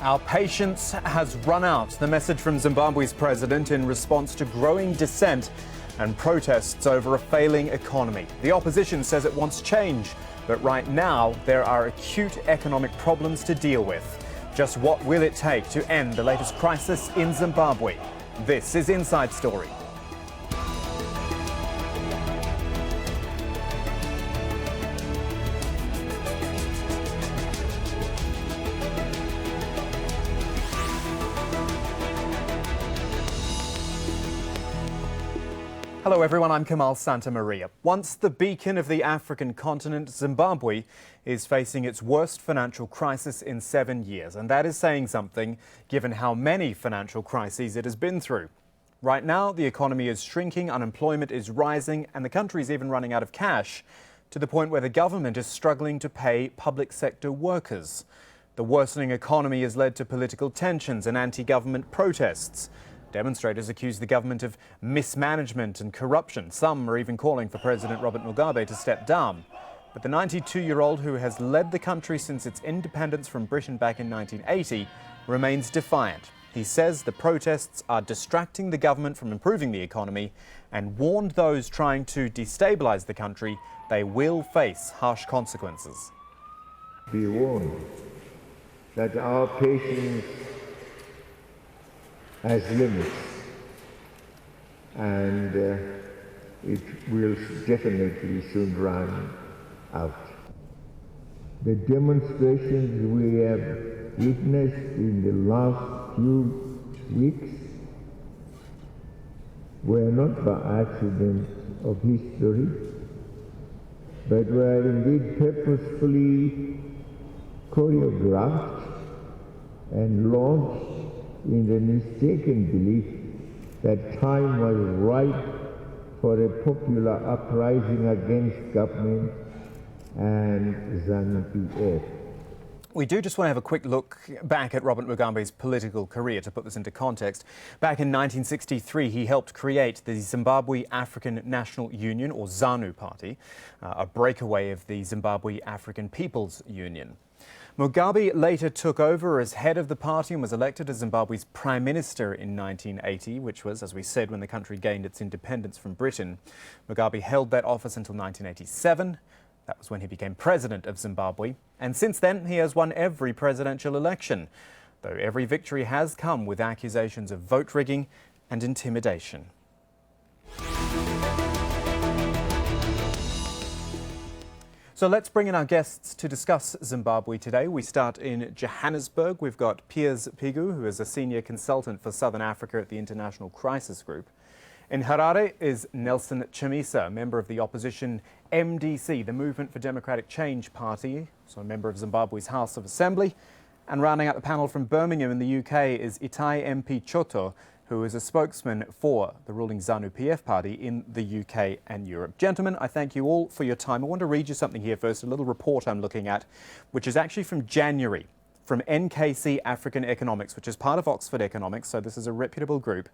Our patience has run out. The message from Zimbabwe's president in response to growing dissent and protests over a failing economy. The opposition says it wants change, but right now there are acute economic problems to deal with. Just what will it take to end the latest crisis in Zimbabwe? This is Inside Story. Hello everyone, I'm Kamal Santamaria. Once the beacon of the African continent, Zimbabwe is facing its worst financial crisis in 7 years. And that is saying something, given how many financial crises it has been through. Right now, the economy is shrinking, unemployment is rising, and the country is even running out of cash, to the point where the government is struggling to pay public sector workers. The worsening economy has led to political tensions and anti-government protests. Demonstrators accuse the government of mismanagement and corruption. Some are even calling for President Robert Mugabe to step down. But the 92-year-old, who has led the country since its independence from Britain back in 1980, remains defiant. He says the protests are distracting the government from improving the economy and warned those trying to destabilise the country they will face harsh consequences. Be warned that our patience has limits, and it will definitely soon run out. The demonstrations we have witnessed in the last few weeks were not by accident of history, but were indeed purposefully choreographed and launched in the mistaken belief that time was ripe for a popular uprising against government and ZANU-PF. We do just want to have a quick look back at Robert Mugabe's political career to put this into context. Back in 1963, he helped create the Zimbabwe African National Union, or ZANU Party, a breakaway of the Zimbabwe African People's Union. Mugabe later took over as head of the party and was elected as Zimbabwe's prime minister in 1980, which was, as we said, when the country gained its independence from Britain. Mugabe held that office until 1987. That was when he became president of Zimbabwe. And since then, he has won every presidential election, though every victory has come with accusations of vote rigging and intimidation. So let's bring in our guests to discuss Zimbabwe today. We start in Johannesburg. We've got Piers Pigu, who is a senior consultant for Southern Africa at the International Crisis Group. In Harare is Nelson Chamisa, a member of the opposition MDC, the Movement for Democratic Change Party, so a member of Zimbabwe's House of Assembly. And rounding out the panel from Birmingham in the UK is Itai MP Choto, who is a spokesman for the ruling ZANU-PF party in the UK and Europe. Gentlemen, I thank you all for your time. I want to read you something here first, a little report I'm looking at, which is actually from January, from NKC African Economics, which is part of Oxford Economics, so this is a reputable group,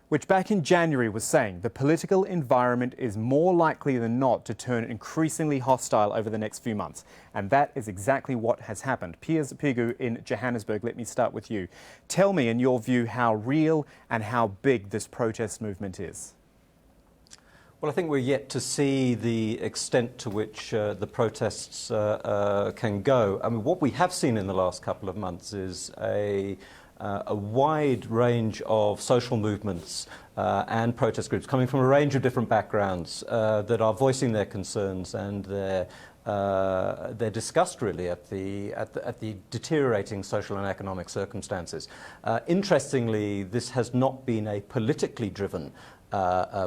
which back in January was saying the political environment is more likely than not to turn increasingly hostile over the next few months. And that is exactly what has happened. Piers Pigu in Johannesburg, let me start with you. Tell me, in your view, how real and how big this protest movement is. Well, I think we're yet to see the extent to which the protests can go. I mean, what we have seen in the last couple of months is a wide range of social movements and protest groups coming from a range of different backgrounds that are voicing their concerns and their disgust, really, at the deteriorating social and economic circumstances. Interestingly, this has not been a politically driven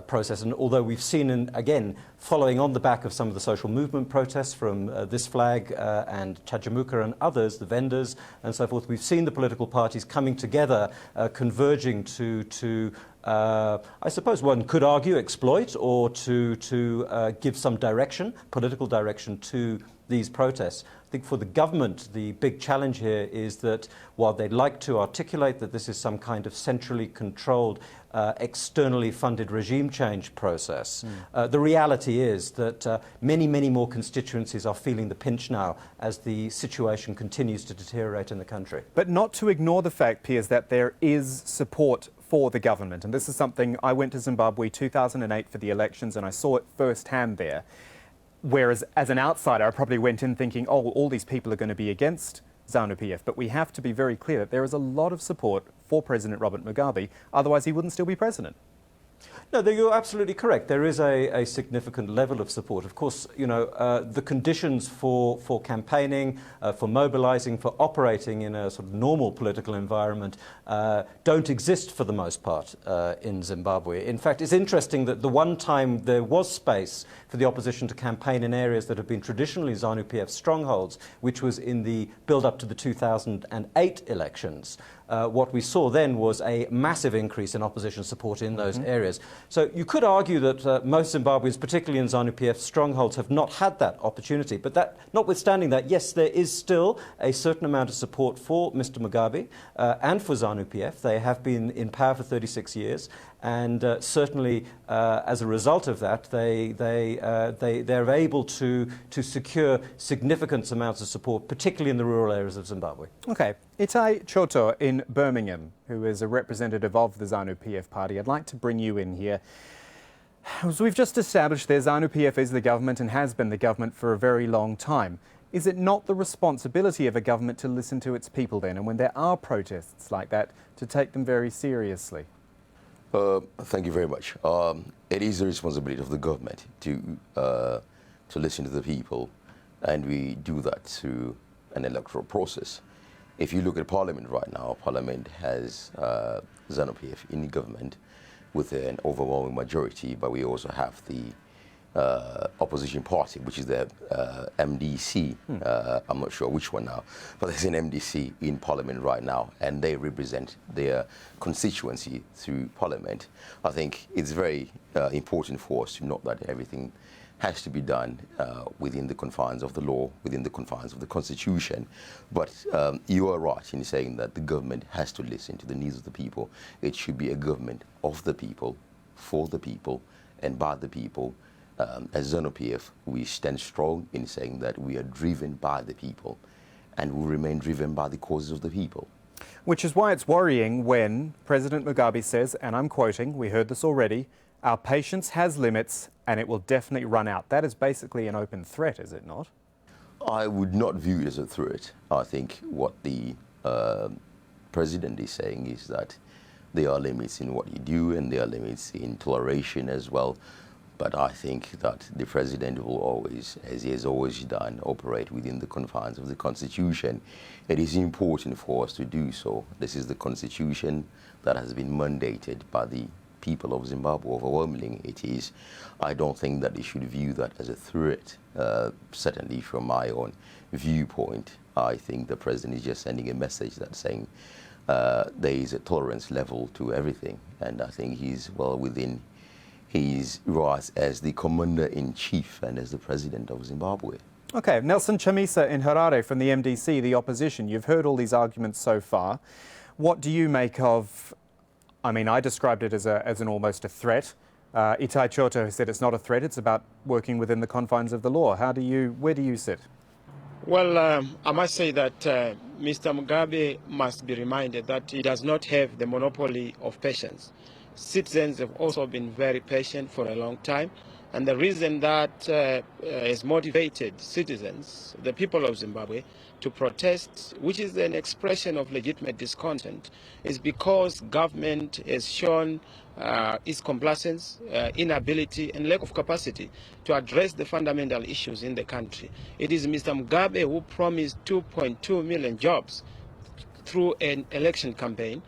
process, and although we've seen, again, following on the back of some of the social movement protests from This Flag and Chajamuka and others, the vendors and so forth, we've seen the political parties coming together, converging to I suppose one could argue exploit or to give some direction, political direction to these protests. think for the government, the big challenge here is that while they'd like to articulate that this is some kind of centrally controlled, externally funded regime change process, the reality is that many, many more constituencies are feeling the pinch now as the situation continues to deteriorate in the country. But not to ignore the fact, Piers, that there is support for the government. And this is something, I went to Zimbabwe 2008 for the elections and I saw it firsthand there. Whereas as an outsider, I probably went in thinking, oh, all these people are going to be against ZANU-PF. But we have to be very clear that there is a lot of support for President Robert Mugabe, otherwise he wouldn't still be president. No, you're absolutely correct. There is a significant level of support. Of course, you know, the conditions for campaigning, for mobilising, for operating in a sort of normal political environment don't exist for the most part in Zimbabwe. In fact, it's interesting that the one time there was space for the opposition to campaign in areas that have been traditionally ZANU-PF strongholds, which was in the build-up to the 2008 elections, what we saw then was a massive increase in opposition support in those areas. So you could argue that most Zimbabweans, particularly in ZANU-PF strongholds, have not had that opportunity. But that, notwithstanding that, yes, there is still a certain amount of support for Mr. Mugabe and for ZANU-PF. They have been in power for 36 years. And certainly, as a result of that, they're able to secure significant amounts of support, particularly in the rural areas of Zimbabwe. Okay. Itai Choto in Birmingham, who is a representative of the ZANU-PF party, I'd like to bring you in here. As we've just established there, ZANU-PF is the government and has been the government for a very long time. Is it not the responsibility of a government to listen to its people then, and when there are protests like that, to take them very seriously? Thank you very much. It is the responsibility of the government to listen to the people, and we do that through an electoral process. If you look at Parliament right now, Parliament has ZANU-PF in government with an overwhelming majority, but we also have the opposition party, which is the MDC. I'm not sure which one now, but there's an MDC in Parliament right now, and they represent their constituency through Parliament. I think it's very important for us to note that everything has to be done within the confines of the law, within the confines of the Constitution. But you are right in saying that the government has to listen to the needs of the people. It should be a government of the people, for the people, and by the people. As ZANU-PF, we stand strong in saying that we are driven by the people and will remain driven by the causes of the people. Which is why it's worrying when President Mugabe says, and I'm quoting, we heard this already, our patience has limits and it will definitely run out. That is basically an open threat, is it not? I would not view it as a threat. I think what the president is saying is that there are limits in what you do and there are limits in toleration as well. But I think that the president will always, as he has always done, operate within the confines of the Constitution. It is important for us to do so. This is the Constitution that has been mandated by the people of Zimbabwe. Overwhelmingly it is. I don't think that they should view that as a threat. Certainly from my own viewpoint, I think the president is just sending a message that's saying there is a tolerance level to everything. And I think he's well within his rights as the commander-in-chief and as the president of Zimbabwe. Okay, Nelson Chamisa in Harare from the MDC, the opposition. You've heard all these arguments so far. What do you make of, I mean, I described it as an almost a threat. Itai Choto said it's not a threat, it's about working within the confines of the law. Where do you sit? Well, I must say that Mr. Mugabe must be reminded that he does not have the monopoly of patience. Citizens have also been very patient for a long time, and the reason that has motivated citizens, the people of Zimbabwe, to protest, which is an expression of legitimate discontent, is because government has shown its complacence, inability and lack of capacity to address the fundamental issues in the country. It is Mr. Mugabe who promised 2.2 million jobs through an election campaign,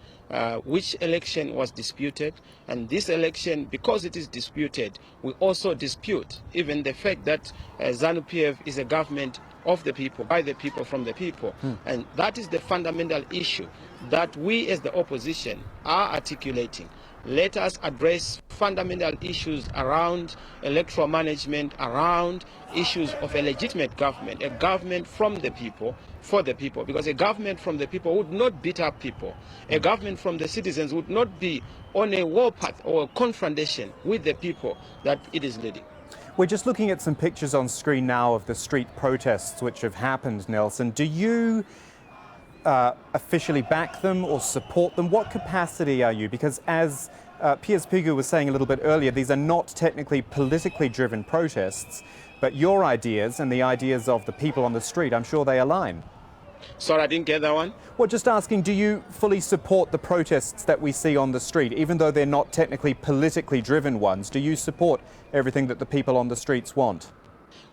which election was disputed, and this election, because it is disputed, we also dispute even the fact that ZANU-PF is a government of the people, by the people, from the people. And that is the fundamental issue that we as the opposition are articulating. Let us address fundamental issues around electoral management, around issues of a legitimate government, a government from the people, for the people. Because a government from the people would not beat up people. A government from the citizens would not be on a warpath or a confrontation with the people that it is leading. We're just looking at some pictures on screen now of the street protests which have happened, Nelson. Do you officially back them or support them? What capacity are you? Because as Piers Pigu was saying a little bit earlier, these are not technically politically driven protests, but your ideas and the ideas of the people on the street, I'm sure they align. Sorry, I didn't get that one. Well, just asking, do you fully support the protests that we see on the street, even though they're not technically politically driven ones? Do you support everything that the people on the streets want?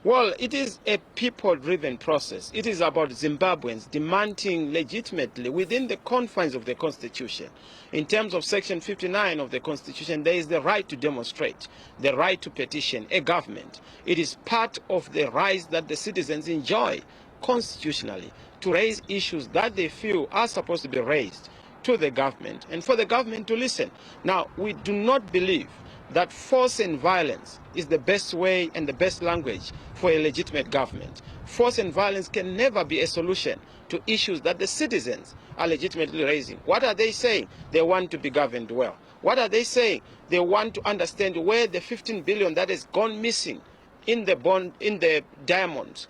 Well, it is a people-driven process. It is about Zimbabweans demanding legitimately within the confines of the Constitution. In terms of Section 59 of the Constitution, there is the right to demonstrate, the right to petition a government. It is part of the rights that the citizens enjoy constitutionally to raise issues that they feel are supposed to be raised to the government and for the government to listen. Now, we do not believe that force and violence is the best way and the best language for a legitimate government. Force and violence can never be a solution to issues that the citizens are legitimately raising. What are they saying? They want to be governed well. What are they saying? They want to understand where the 15 billion that has gone missing in the diamond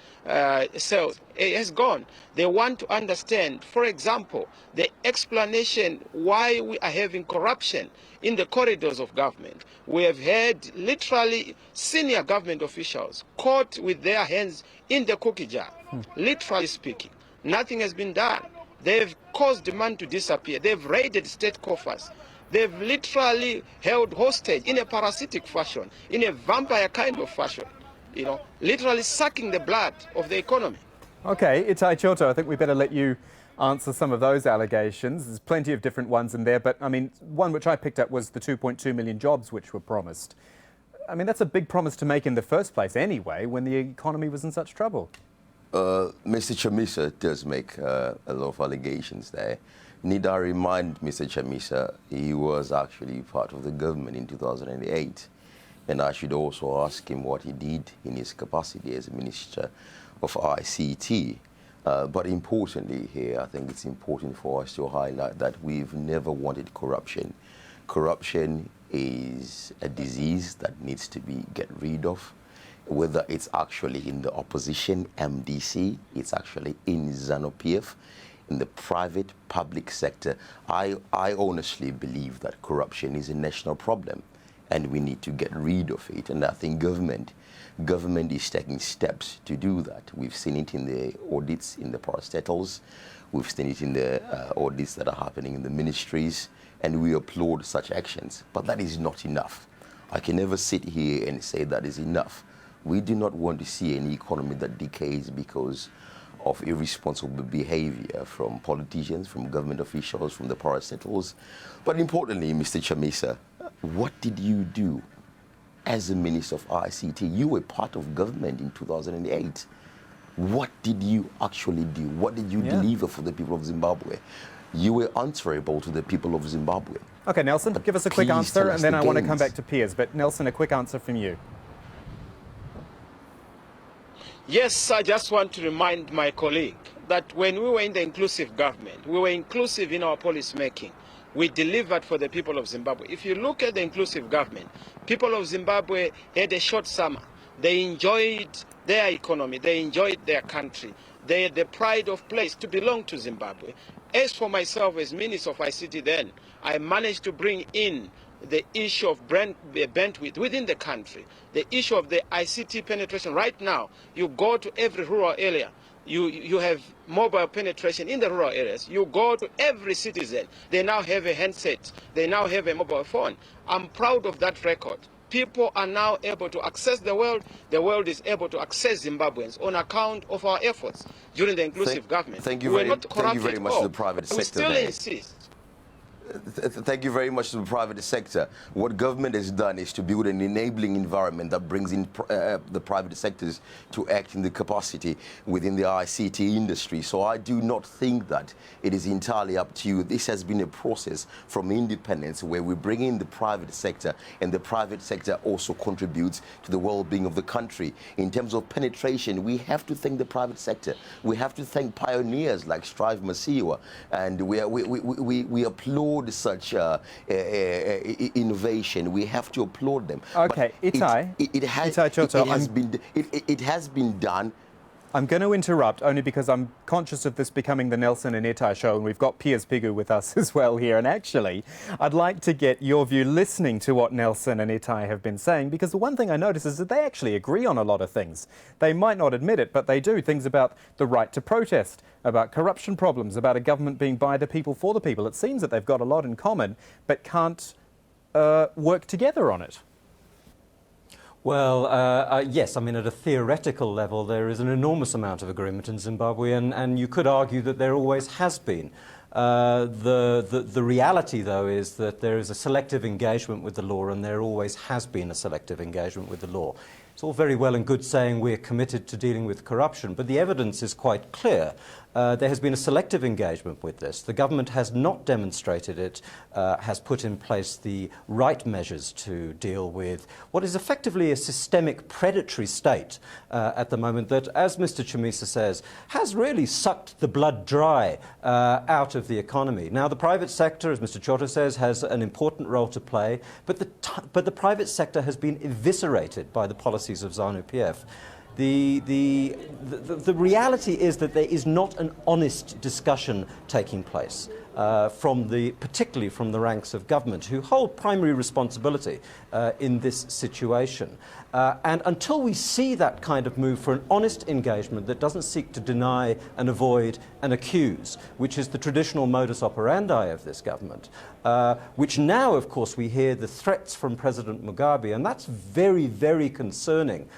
sales has gone. They want to understand, for example, the explanation why we are having corruption in the corridors of government. We have had literally senior government officials caught with their hands in the cookie jar, literally speaking. Nothing has been done. They've caused demand to disappear. They've raided state coffers. They've literally held hostage in a parasitic fashion, in a vampire kind of fashion, you know, literally sucking the blood of the economy. Okay, Itai Choto, I think we better let you answer some of those allegations. There's plenty of different ones in there, but I mean, one which I picked up was the 2.2 million jobs which were promised. I mean, that's a big promise to make in the first place anyway, when the economy was in such trouble. Mr. Chamisa does make a lot of allegations there. Need I remind Mr. Chamisa, he was actually part of the government in 2008. And I should also ask him what he did in his capacity as Minister of ICT. But importantly here, I think it's important for us to highlight that we've never wanted corruption. Corruption is a disease that needs to be get rid of, whether it's actually in the opposition, MDC, it's actually in ZANU-PF, in the private public sector. I honestly believe that corruption is a national problem and we need to get rid of it. And I think government is taking steps to do that. We've seen it in the audits in the parastatals. We've seen it in the audits that are happening in the ministries, and we applaud such actions. But that is not enough. I can never sit here and say that is enough. We do not want to see an economy that decays because of irresponsible behavior from politicians, from government officials, from the parastatals. But importantly, Mr. Chamisa, what did you do as a Minister of ICT? You were part of government in 2008. What did you actually do? What did you deliver for the people of Zimbabwe? You were answerable to the people of Zimbabwe. Okay, Nelson, give us a quick answer, and then I want to come back to Piers. But Nelson, a quick answer from you. Yes, I just want to remind my colleague that when we were in the inclusive government, we were inclusive in our policy making. We delivered for the people of Zimbabwe. If you look at the inclusive government, people of Zimbabwe had a short summer. They enjoyed their economy. They enjoyed their country. They had the pride of place to belong to Zimbabwe. As for myself as Minister of ICT then, I managed to bring in the issue of bandwidth within the country, the issue of the ICT penetration. Right now, you go to every rural area, you have mobile penetration in the rural areas. You go to every citizen, they now have a handset, they now have a mobile phone. I'm proud of that record. People are now able to access the world is able to access Zimbabweans on account of our efforts during the inclusive government. Thank you very much to the private sector. We still insist. Thank you very much to the private sector. What government has done is to build an enabling environment that brings in the private sectors to act in the capacity within the ICT industry. So I do not think that it is entirely up to you. This has been a process from independence where we bring in the private sector, and the private sector also contributes to the well-being of the country. In terms of penetration, we have to thank the private sector. We have to thank pioneers like Strive Masiwa, and we applaud such innovation. We have to applaud them. Okay, Itai. It has been done. I'm going to interrupt only because I'm conscious of this becoming the Nelson and Itai show, and we've got Piers Pigu with us as well here. And actually, I'd like to get your view listening to what Nelson and Itai have been saying, because the one thing I notice is that they actually agree on a lot of things. They might not admit it, but they do. Things about the right to protest, about corruption problems, about a government being by the people, for the people. It seems that they've got a lot in common, but can't work together on it. Well, yes, I mean, at a theoretical level, there is an enormous amount of agreement in Zimbabwe, and you could argue that there always has been. The reality, though, is that there is a selective engagement with the law, and there always has been a selective engagement with the law. It's all very well and good saying we're committed to dealing with corruption, but the evidence is quite clear. There has been a selective engagement with this. The government has not demonstrated it, has put in place the right measures to deal with what is effectively a systemic predatory state at the moment that, as Mr. Chamisa says, has really sucked the blood dry out of the economy. Now, the private sector, as Mr. Chota says, has an important role to play, but the private sector has been eviscerated by the policies of ZANU-PF. The reality is that there is not an honest discussion taking place, particularly from the ranks of government, who hold primary responsibility in this situation. And until we see that kind of move for an honest engagement that doesn't seek to deny and avoid and accuse, which is the traditional modus operandi of this government, which now, of course, we hear the threats from President Mugabe, and that's very, very concerning.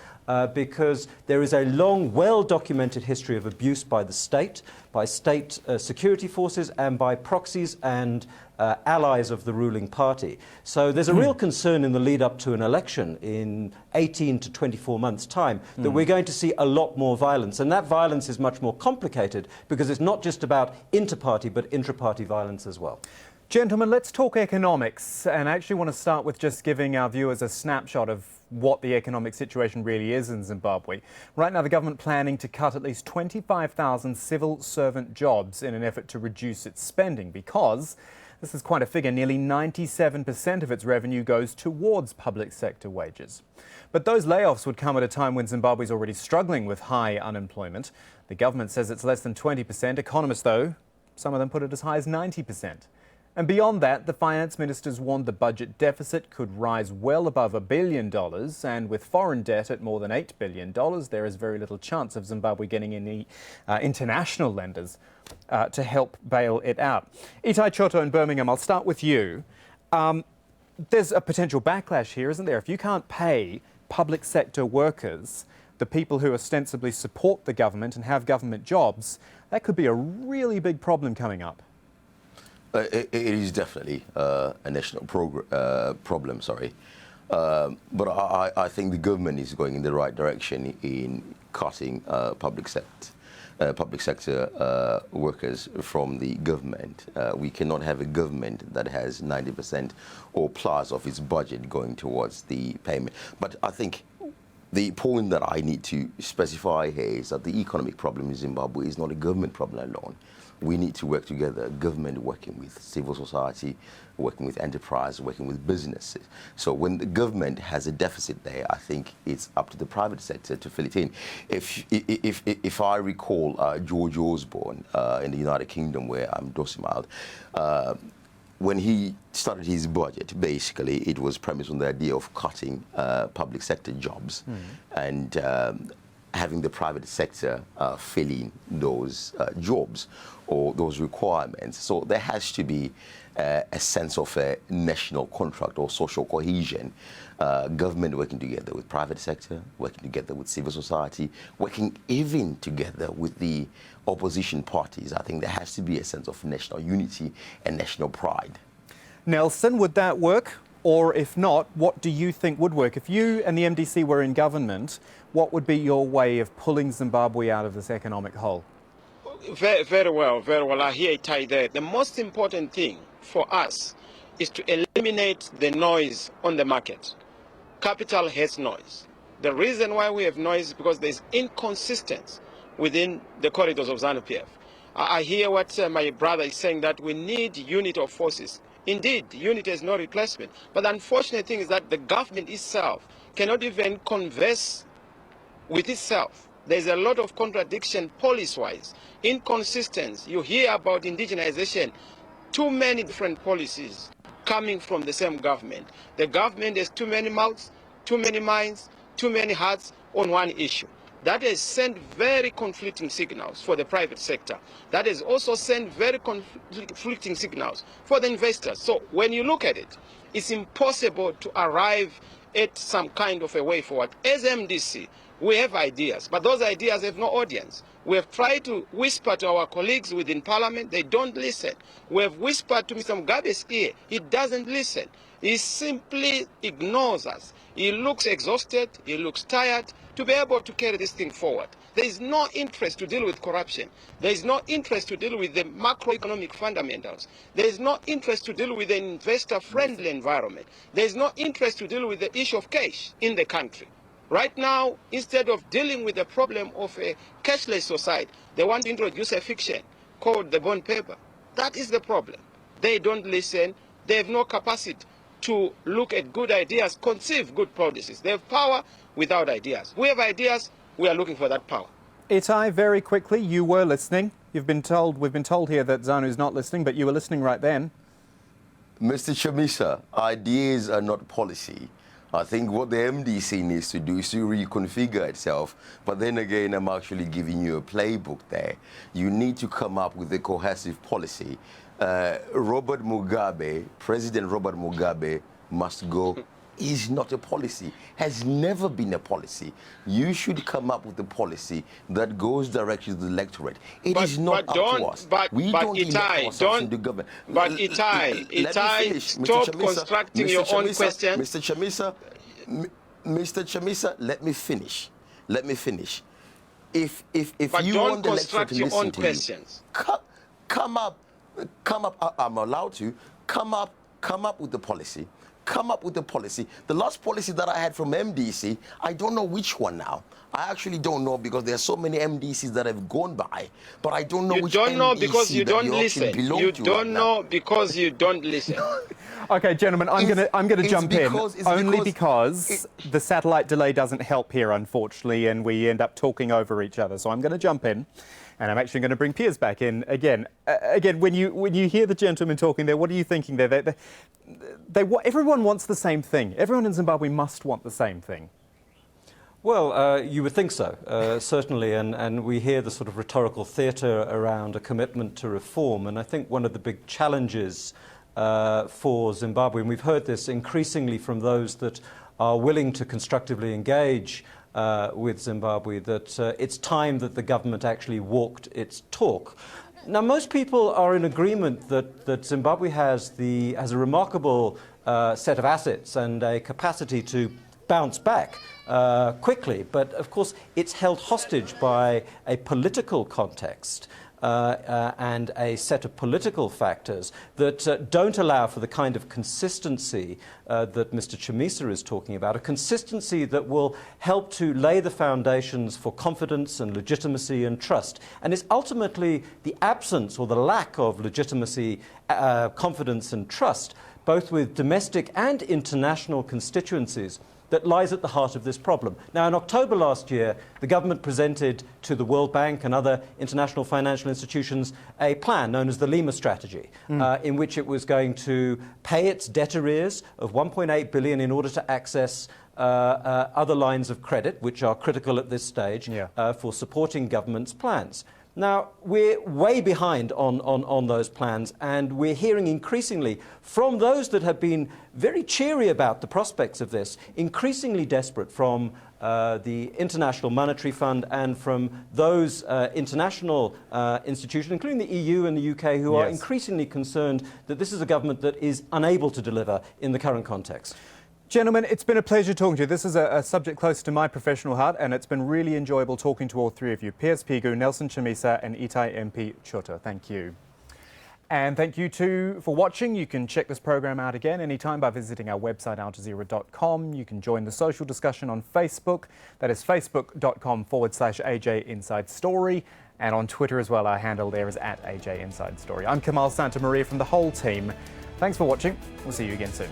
Because there is a long, well-documented history of abuse by the state, by state security forces, and by proxies and allies of the ruling party. So there's a real concern in the lead-up to an election in 18 to 24 months' time that we're going to see a lot more violence. And that violence is much more complicated because it's not just about inter-party, but intra-party violence as well. Gentlemen, let's talk economics, and I actually want to start with just giving our viewers a snapshot of what the economic situation really is in Zimbabwe. Right now, the government planning to cut at least 25,000 civil servant jobs in an effort to reduce its spending, because this is quite a figure. Nearly 97% of its revenue goes towards public sector wages. But those layoffs would come at a time when Zimbabwe is already struggling with high unemployment. The government says it's less than 20%. Economists, though, some of them put it as high as 90%. And beyond that, the finance ministers warned the budget deficit could rise well above $1 billion, and with foreign debt at more than $8 billion, there is very little chance of Zimbabwe getting any international lenders to help bail it out. Itai Chota in Birmingham, I'll start with you. There's a potential backlash here, isn't there? If you can't pay public sector workers, the people who ostensibly support the government and have government jobs, that could be a really big problem coming up. It is definitely a national problem, but I think the government is going in the right direction in cutting public sector workers from the government. We cannot have a government that has 90% or plus of its budget going towards the payment. But I think the point that I need to specify here is that the economic problem in Zimbabwe is not a government problem alone. We need to work together, government working with civil society, working with enterprise, working with businesses. So when the government has a deficit there, I think it's up to the private sector to fill it in. If I recall George Osborne in the United Kingdom, where I'm domiciled, when he started his budget, basically it was premised on the idea of cutting public sector jobs and having the private sector fill in those jobs or those requirements. So there has to be a sense of a national contract or social cohesion, government working together with private sector, working together with civil society, working even together with the opposition parties. I think there has to be a sense of national unity and national pride. Nelson, would that work? Or if not, what do you think would work? If you and the MDC were in government, what would be your way of pulling Zimbabwe out of this economic hole? Very, very well, very well. I hear it tied there. The most important thing for us is to eliminate the noise on the market. Capital hates noise. The reason why we have noise is because there's inconsistency within the corridors of ZANU-PF. I hear what my brother is saying, that we need unity of forces. Indeed, unity is no replacement. But the unfortunate thing is that the government itself cannot even converse with itself. There's a lot of contradiction policy-wise, inconsistency. You hear about indigenization, too many different policies coming from the same government. The government has too many mouths, too many minds, too many hearts on one issue. That has sent very conflicting signals for the private sector. That has also sent very conflicting signals for the investors. So when you look at it, it's impossible to arrive at some kind of a way forward. As MDC, we have ideas, but those ideas have no audience. We have tried to whisper to our colleagues within Parliament, they don't listen. We have whispered to Mr. Mugabe's ear, he doesn't listen. He simply ignores us. He looks exhausted, he looks tired to be able to carry this thing forward. There is no interest to deal with corruption. There is no interest to deal with the macroeconomic fundamentals. There is no interest to deal with an investor-friendly environment. There is no interest to deal with the issue of cash in the country. Right now, instead of dealing with the problem of a cashless society, they want to introduce a fiction called the bond paper. That is the problem. They don't listen. They have no capacity to look at good ideas, conceive good policies. They have power without ideas. We have ideas. We are looking for that power. Itai, very quickly, you were listening. We've been told here that ZANU is not listening, but you were listening right then. Mr. Chamisa, ideas are not policy. I think what the MDC needs to do is to reconfigure itself. But then again, I'm actually giving you a playbook there. You need to come up with a cohesive policy. Robert Mugabe, President Robert Mugabe, must go. Is not a policy, has never been a policy. You should come up with a policy that goes directly to the electorate. It is not up to us. We don't elect ourselves into government. But Itai, stop constructing your own question. Mr. Chamisa, let me finish. Let me finish. If you want the electorate to listen to questions. You, come up. I'm allowed to come up with the policy. Come up with the policy. The last policy that I had from MDC, I don't know which one now. I actually don't know because there are so many MDCs that have gone by, but I don't know which MDC. You don't know because you don't listen. You don't know because you don't listen. Okay, gentlemen, I'm gonna jump in only because the satellite delay doesn't help here, unfortunately, and we end up talking over each other. So I'm going to jump in, and I'm actually going to bring Piers back in again. When you hear the gentleman talking there, what are you thinking there? Everyone wants the same thing. Everyone in Zimbabwe must want the same thing. Well, you would think so, certainly, and we hear the sort of rhetorical theatre around a commitment to reform, and I think one of the big challenges for Zimbabwe, and we've heard this increasingly from those that are willing to constructively engage with Zimbabwe, that it's time that the government actually walked its talk. Now, most people are in agreement that Zimbabwe has a remarkable set of assets and a capacity to bounce back quickly, but of course it's held hostage by a political context and a set of political factors that don't allow for the kind of consistency that Mr. Chamisa is talking about, a consistency that will help to lay the foundations for confidence and legitimacy and trust. And it's ultimately the absence or the lack of legitimacy, confidence and trust, both with domestic and international constituencies, that lies at the heart of this problem. Now, in October last year, the government presented to the World Bank and other international financial institutions a plan known as the Lima Strategy, in which it was going to pay its debt arrears of $1.8 billion in order to access other lines of credit, which are critical at this stage for supporting government's plans. Now, we're way behind on those plans, and we're hearing increasingly from those that have been very cheery about the prospects of this, increasingly desperate from the International Monetary Fund and from those international institutions, including the EU and the UK, who are increasingly concerned that this is a government that is unable to deliver in the current context. Gentlemen, it's been a pleasure talking to you. This is a subject close to my professional heart, and it's been really enjoyable talking to all three of you. Piers Pigu, Nelson Chamisa and Itai MP Chota. Thank you. And thank you too for watching. You can check this program out again anytime by visiting our website, aljazeera.com. You can join the social discussion on Facebook. That is facebook.com/AJ Inside Story. And on Twitter as well, our handle there is @AJ Inside Story. I'm Kamal Santamaria from the whole team. Thanks for watching. We'll see you again soon.